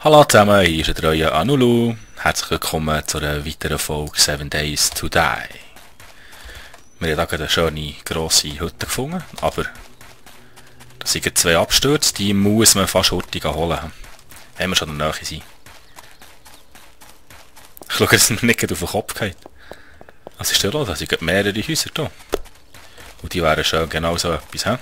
Hallo zusammen, hier ist der euer Anulu. Herzlich willkommen zu einer weiteren Folge 7 Days to Die. Wir haben hier gerade eine schöne grosse Hütte gefunden, aber da sind zwei Abstürze, die muss man fast hurtig holen. Wenn wir schon in der Nähe sind. Ich schaue, dass es mir nicht auf den Kopf geht. Was ist denn los? Da sind mehrere Häuser hier. Und die wären schön genau so etwas, hä?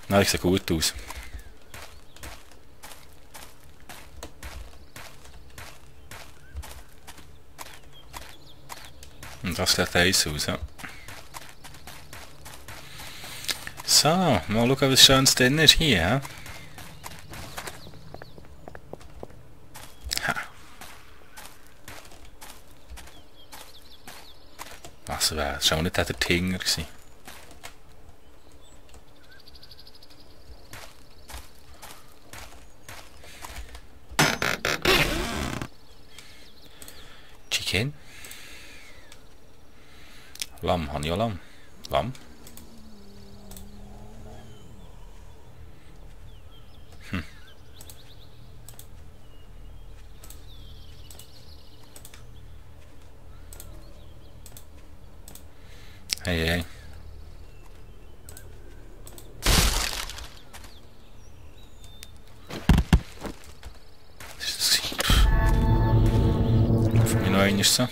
Nein, das sieht gut aus. Und das sieht eins aus, ja. So, mal schauen, was Schönes drin ist hier, hä? Was wäre? Das war auch nicht der Tinger gewesen. Chicken. Lamm, habe ich auch Lamm? Lamm? Hey, hey. Was ist das? Für mich noch einmal so.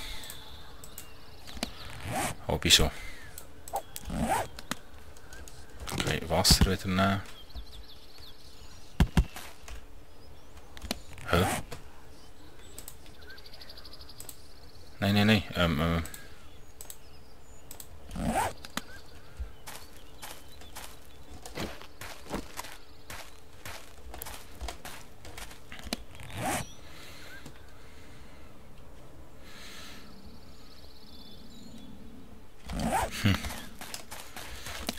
Hab ich schon. Okay, Wasser wieder nehmen. Hä? Nein, nein, nein.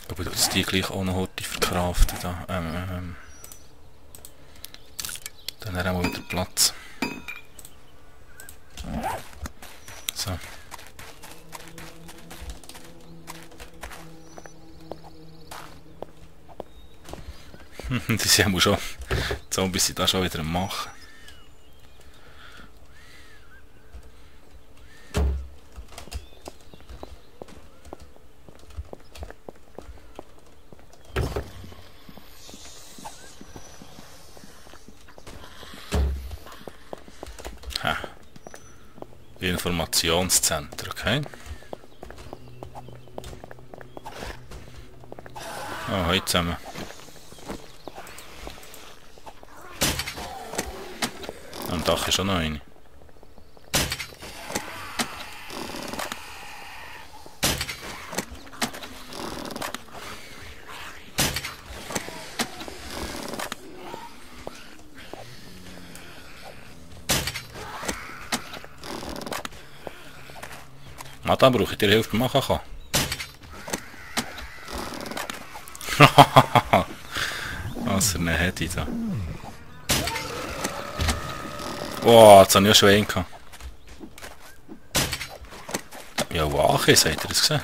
Aber dass die gleich auch noch heute verkraften da. Dann haben wir wieder Platz. So. Die sind ja schon. Die Zombies sind da schon wieder am Machen. Informationszentrum, okay. Oh, heute zusammen. Am Dach ist auch noch eine. Da brauche ich dir Hilfe beim Machen. Was für eine hätte ich da. Oh, jetzt habe ich ja schon einen gehabt. Ja, Wache, seht ihr das gesehen?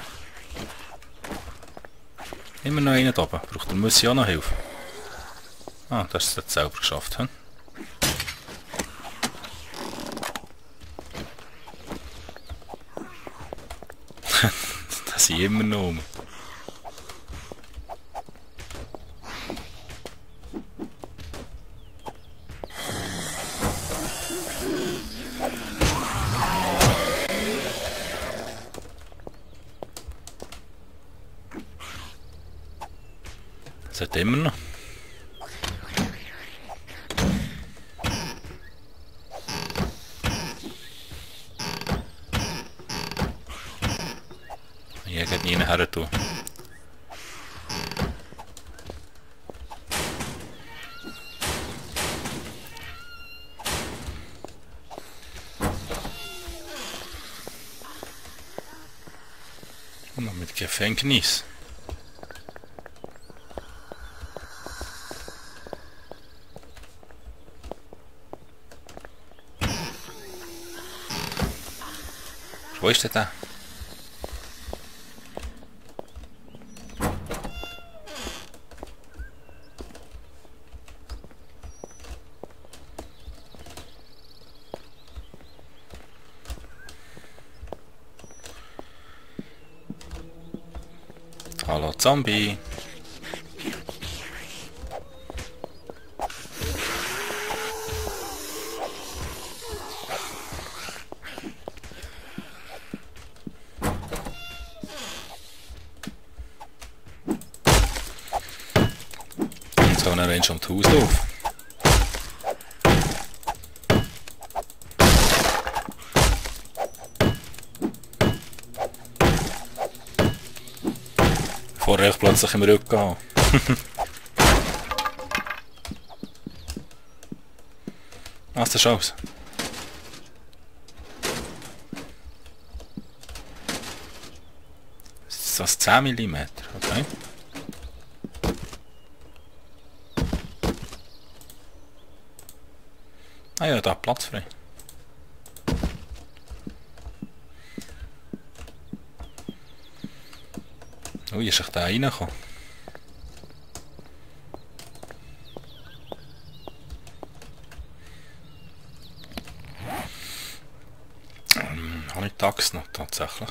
Immer noch einen da oben. Braucht der Müsse auch noch Hilfe. Ah, das ist jetzt selber geschafft. He? Das sind immer noch um. Das hat immer noch. Hier geht nie her tun. Und mit Gefängnis. Wo ist der da? Hallo Zombie. Jetzt kann er wenn schon um das Haus laufen. Vorher ich plötzlich im Rücken habe. Was ist das aus? Ist das 10 mm? Okay. Ah ja, da Platz frei. Ui, ist echt da reingekommen? Habe ich die Axt noch tatsächlich?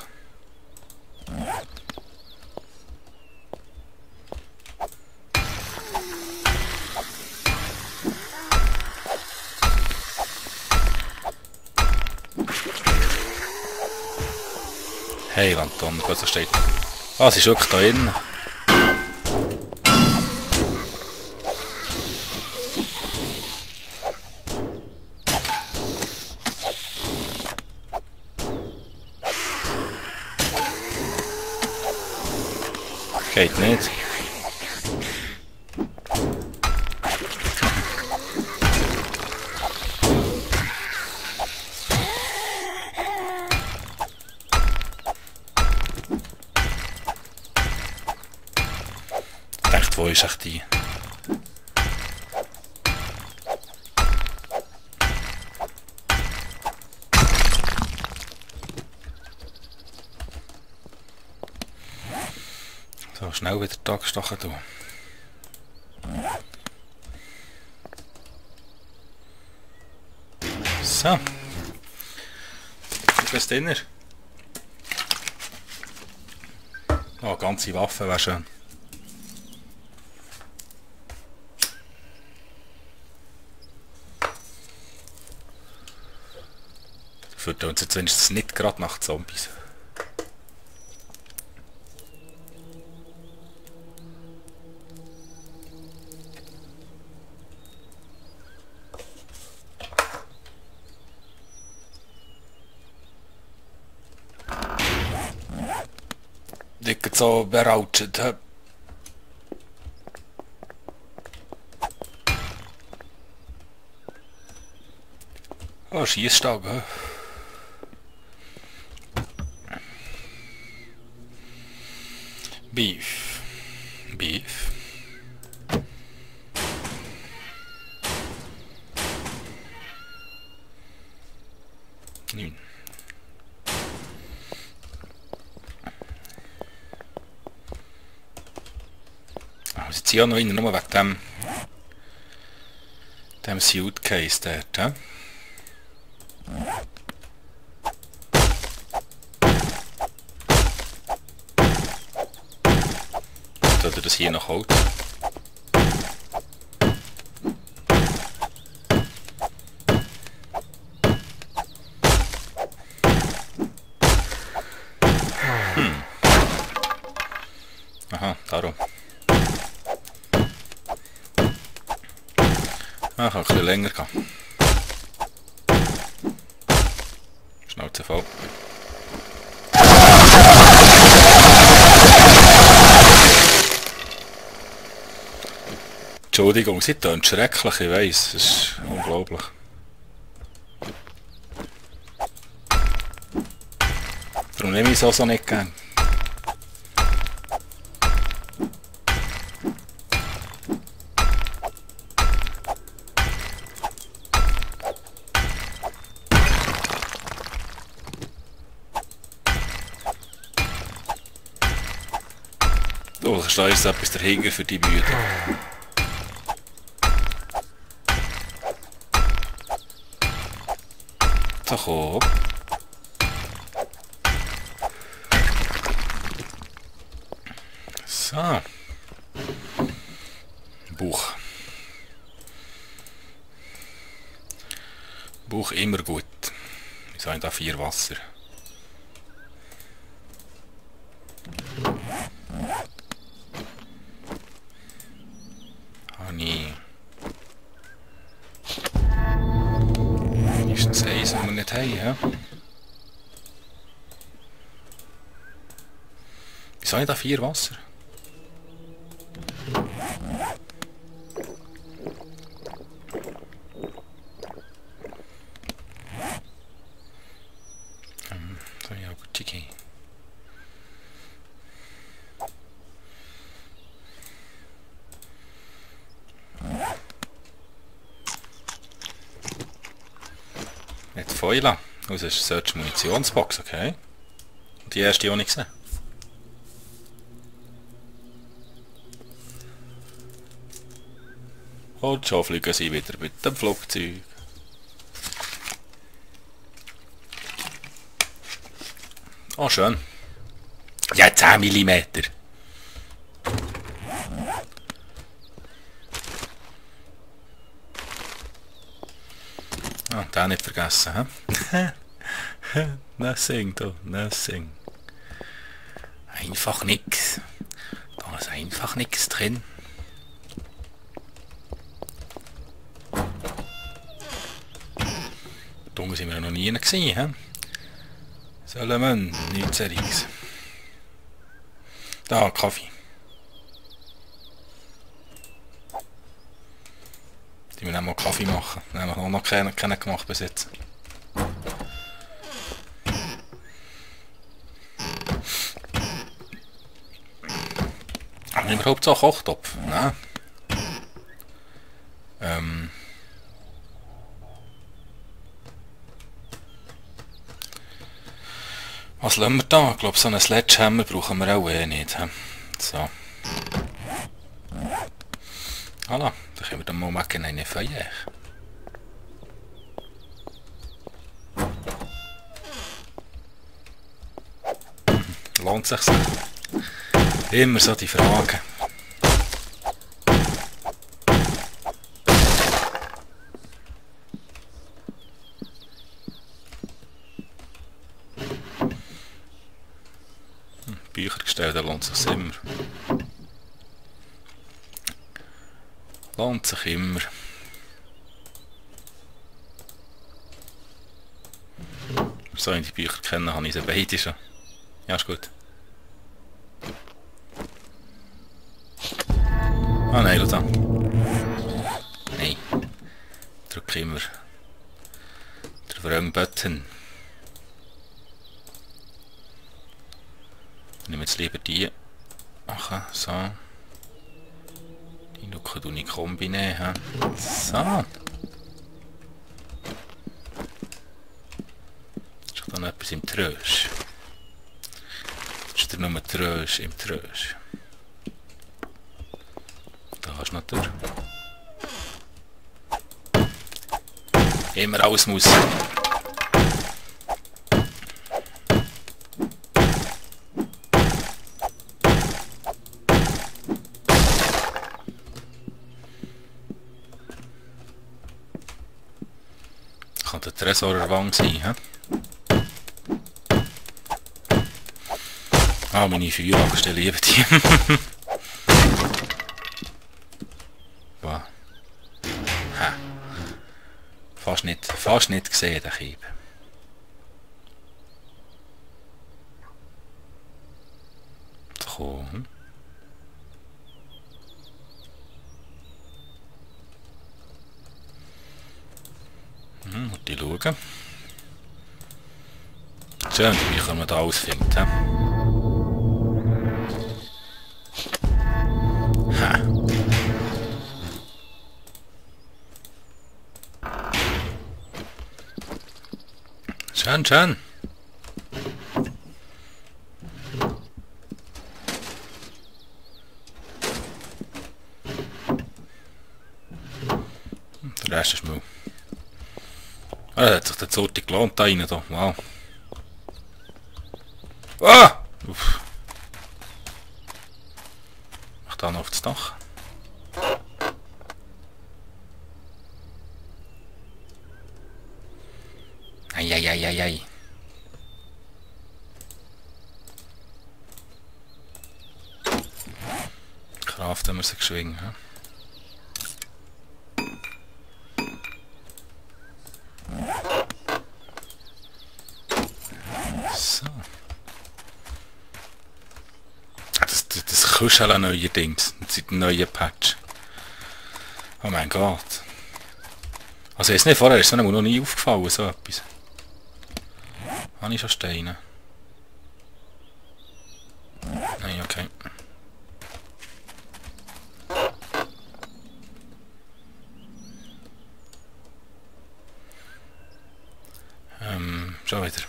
Hey, Anton, was steht? Ah, sie ist wirklich da innen. Geht nicht. Ich dachte, wo ist echt die? So, schnell wieder da gestochen tun. So. Was ist drin? Oh, ganze Waffe wäre schön. Führt uns jetzt wenigstens nicht gerade nach Zombies. Dicker so berautscht. Oh, Schießstab, hä? Beef. Beef. Nein. Ich jetzt hier noch rein, nur wegen dem Suitcase dort. He? Oder das hier noch Holz. Aha, darum. Ah, kann ein bisschen länger gehen. Schnauze voll. Entschuldigung, sie tönt schrecklich, ich weiss, es ist unglaublich. Darum nehme ich es auch so nicht gern. Oh, da ist etwas dahinter für die Müde. So, komm. So. Bauch. Bauch immer gut. Wieso habe ich da 4 Wasser? Honey. Ist das eins, das wir nicht haben, ja? Wieso habe ich da 4 Wasser? So, ja, gut, Chicky. Nicht Fäule. Das ist eine Munitionsbox, okay. Und die erste auch nicht gesehen. Und schon fliegen sie wieder mit dem Flugzeug. Oh, schön. Ja, 10 mm. Ah, den nicht vergessen, hä? Nothing, du, nothing. Einfach nix. Da ist einfach nix drin. Da sind wir noch nie gesehen, hä? Sollen wir nichts Seriges. Da, Kaffee. Die wir mal Kaffee machen. Den haben wir noch keinen gemacht bis jetzt. Haben wir überhaupt so einen Kochtopf? Nein. Was lassen wir da? Ich glaube, so einen Sledgehammer brauchen wir auch nicht. So. Voilà, dann können wir dann mal machen eine Feuer. Lohnt sich's? Immer so die Fragen. Bücher gestellt, da lohnt sich's immer. Lohnt sich immer. So, wenn die Bücher kennen, habe ich sie beide schon. Ja, ist gut. Ah nein, schau da. Nein. Drück immer den wrong Button. Ich nehme jetzt lieber die. Machen, so. Die Nuke tue ich kombinieren. So. Ist da noch etwas im Trösch? Ist da nur Trösch im Trösch? Da hast du noch durch. Immer alles muss. Kann der Tresorerwang sein, hä? Ah, meine Feuerachse, liebe die. Wow. Ha. Fast nicht gesehen, der Kieb. So. Und die schauen. Schön, wie können wir da ausfinden. Ha. Schön, schön. Der Rest ist Müll. Ah, da hat sich der Zorti gelohnt da rein. Da. Wow. Ah! Uff. da noch auf das Dach. Eieieiei. Craften wir sie geschwingen. Ja? So. Das Kuscheln neuerdings. Seit dem neuen Patch. Oh mein Gott. Also jetzt nicht, vorher ist es mir noch nie aufgefallen, so etwas. Habe ich schon Steine? Nein, okay. Schon wieder.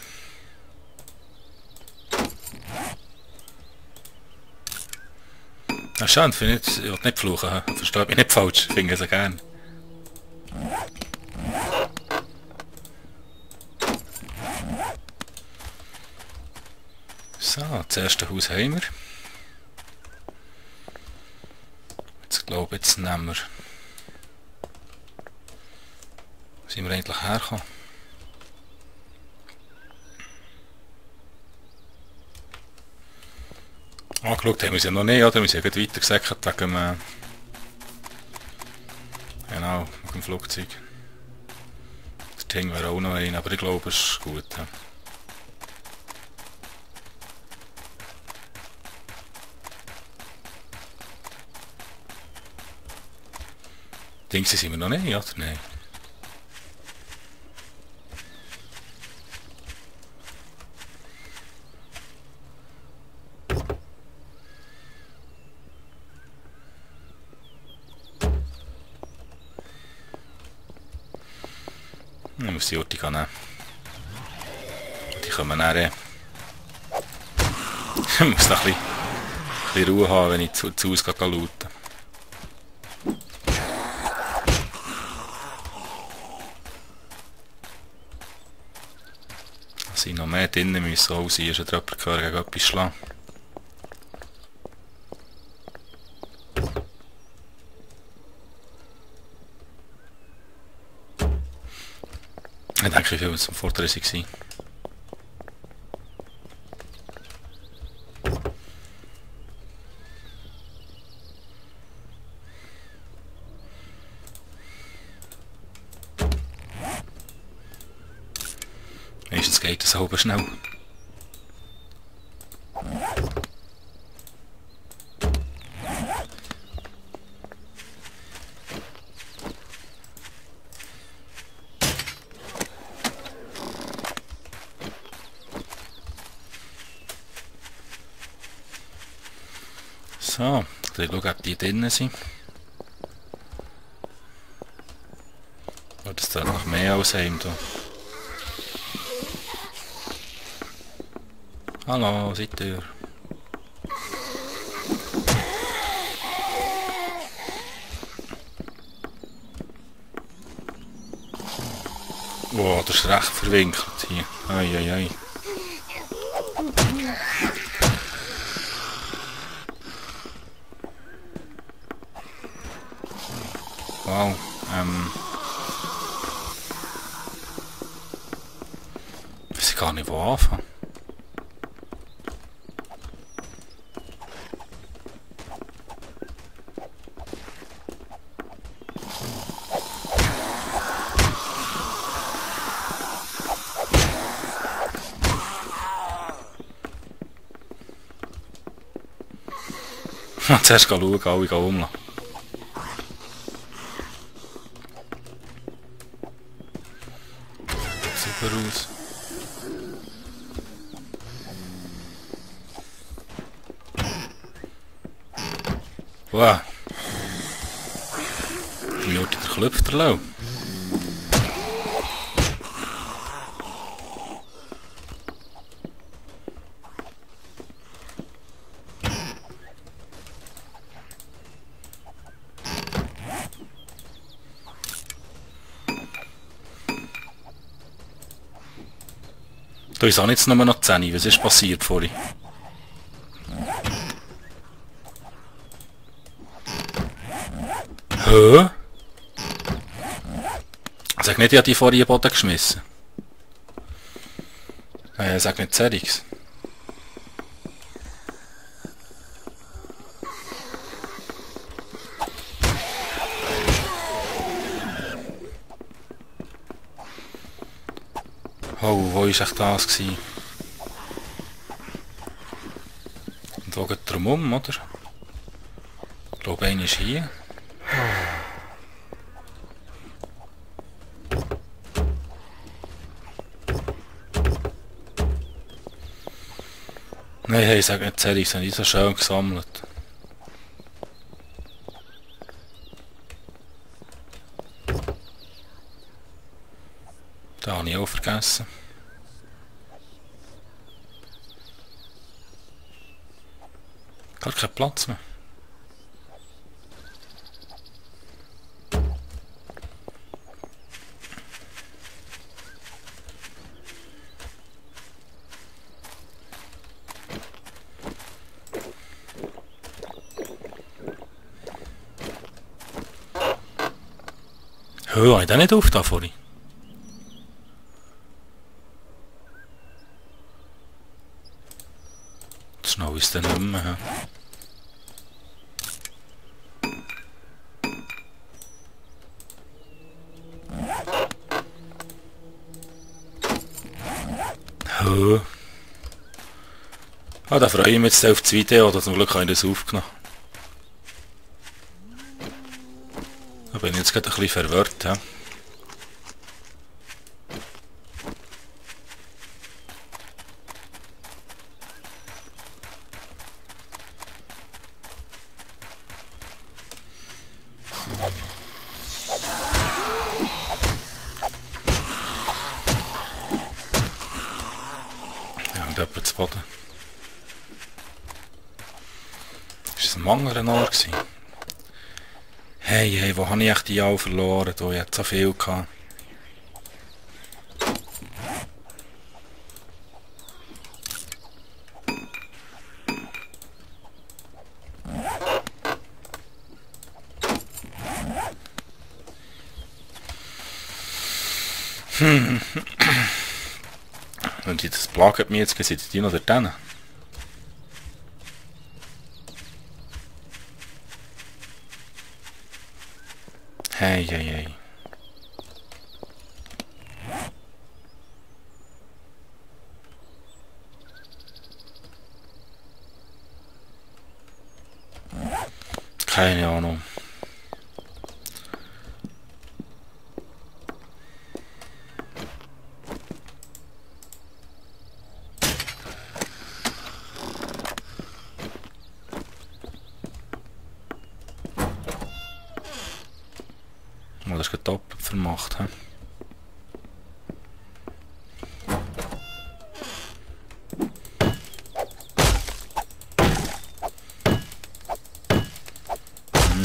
Na schön, finde ich will nicht fluchen. Verstehe mich nicht falsch, finde ich so gern. So, das erste Haus haben wir. Jetzt glaube ich, jetzt nehmen wir. Wo sind wir eigentlich hergekommen? Angeschaut haben wir sie ja noch nicht, oder? Wir sind ja gleich weiter gesäckert wegen dem... Genau, wegen dem Flugzeug. Das Ding wäre auch noch rein, aber ich glaube, es ist gut. Ja. Dings sind wir noch nicht, oder? Nein. Ich muss die Orte nehmen. Die kommen dann. Ich muss noch ein bisschen Ruhe haben, wenn ich zu Hause schauen. Da sind noch mehr drinnen, müssen auch sein, ist ja jemand gehört gegen etwas schlagen. Ich denke, wie viel zum Vorteil war. Meistens geht das halb schnell. So, ich schaue, ob die drinnen sind. Oder es da noch mehr als einem da. Hallo, seid ihr? Wow, das ist recht verwinkelt hier. Eieiei. Wow, ich weiß gar nicht, wo anfangen. Zuerst schauen, alle umlassen. Super aus. Wow. Wie wird der Klüpft erlaubt? Da ist auch jetzt nur noch 10. Was ist passiert vorhin? Hä? Sag nicht, ich habe die vorher in den Boden geschmissen. Sag nicht Zerix. Oh, wo war echt das gewesen? Und wo geht es drum um, oder? Ich glaube, einer ist hier. Nein, hey, sag nicht Zerix, das habe ich so schön gesammelt. Da habe ich auch vergessen. Gar keinen Platz mehr. Hör, habe ich den nicht aufgetan vorhin? Schnell ist der nicht mehr. Hä? Ah, da freue ich mich jetzt auf das Video, oder zum Glück habe ich das aufgenommen. Da bin ich jetzt gerade ein bisschen verwirrt. Ja. Ja, und jemand zu Boden. Ist das ein Mangelrenor gewesen? Hey, hey, wo habe ich echt die Jahre verloren? Da hat so viel gehabt. Und das plagt mich jetzt, sind die noch dort hinten? Hey, hey, hey. Keine Ahnung. Oh, das ist doppelt vermacht. He?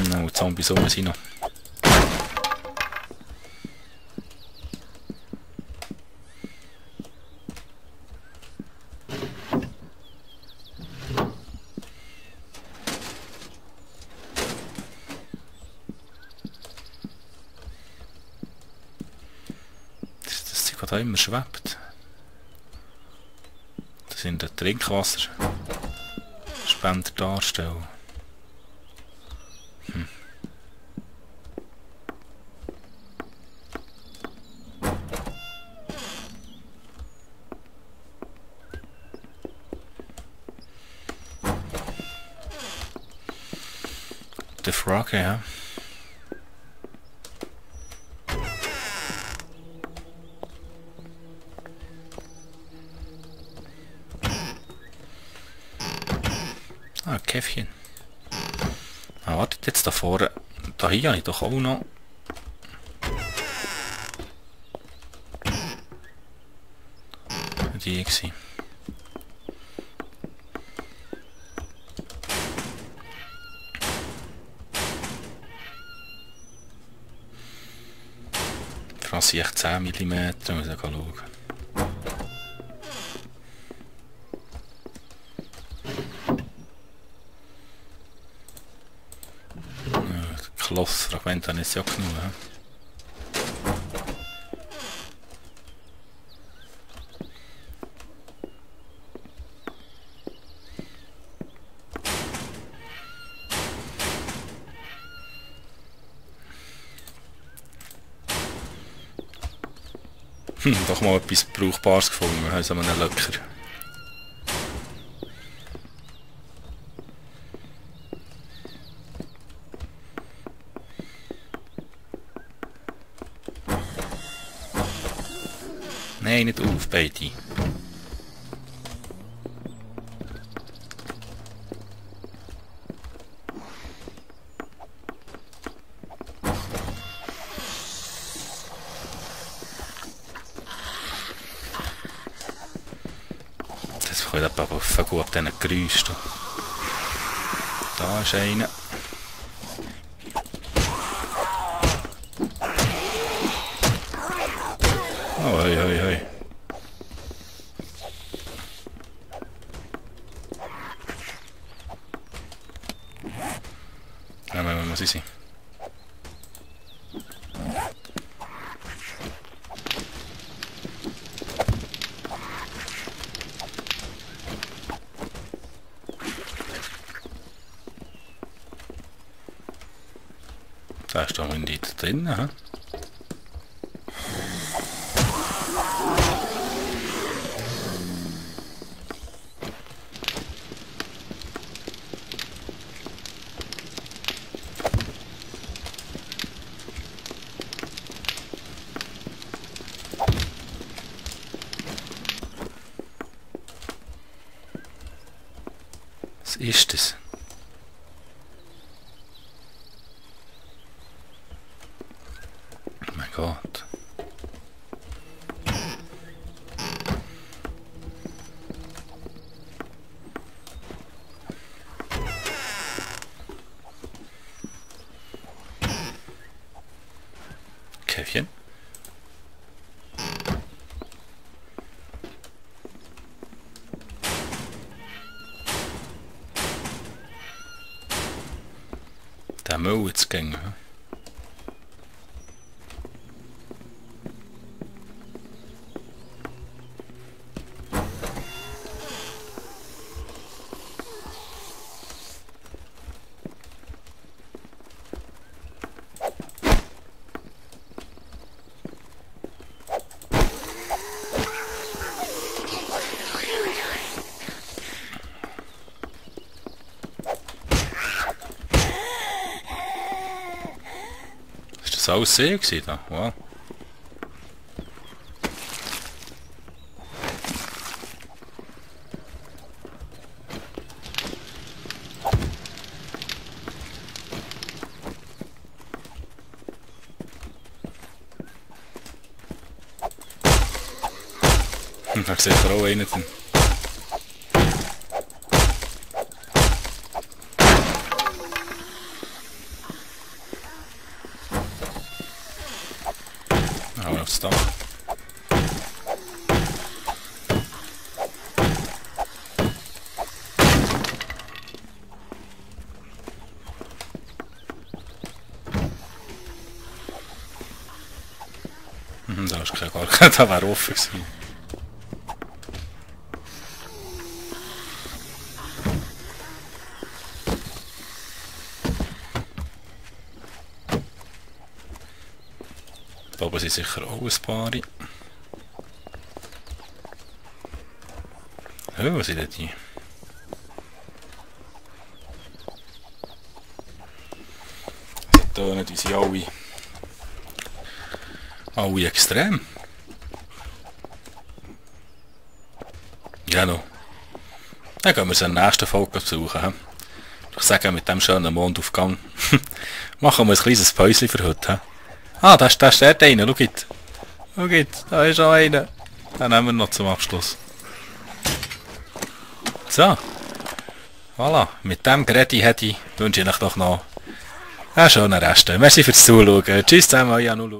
Die Zombies rum sind noch. Was da immer schwebt. Das sind die Trinkwasserspender darstellen. Der Frog, ja. Ah, Käffchen. Ah, wartet jetzt da vorne. Da hier habe ich doch auch noch. Die gewesen. Frasse ich echt 10 mm, muss ich schauen. Schlossfragment habe ich ja genug. Doch mal etwas Brauchbares gefunden, wir haben so einen Löcker. Nein, nicht auf, beide. Das kommt aber gut ab diesen Geräuschen. Da ist einer. Oh, hoi, hoi, hoi. Ja, wo sind sie? Da ist doch ein Lied drin, hä? Was ist das? Oh mein Gott. Käffchen. Der Müll jetzt gehen. Ist das alles See gewesen da? Wow. Da sieht er auch einen drin. Aber aufs Dach. Da ist kein Gar, da wäre offen gewesen. Da oben sind sicher auch ein paar. Oh, was sind denn die? Sie tönen, die sind alle extrem. Genau. Dann gehen wir es in der nächsten Folge besuchen. Ich sage, mit dem schönen Mondaufgang machen wir ein kleines Päuschen für heute. Ah, da ist der eine, schau jetzt, da ist auch einer. Den nehmen wir noch zum Abschluss. So. Voilà, mit dem Gerät wünsche ich euch doch noch einen schönen Rest. Merci fürs Zuschauen. Tschüss zusammen, euer Anulu.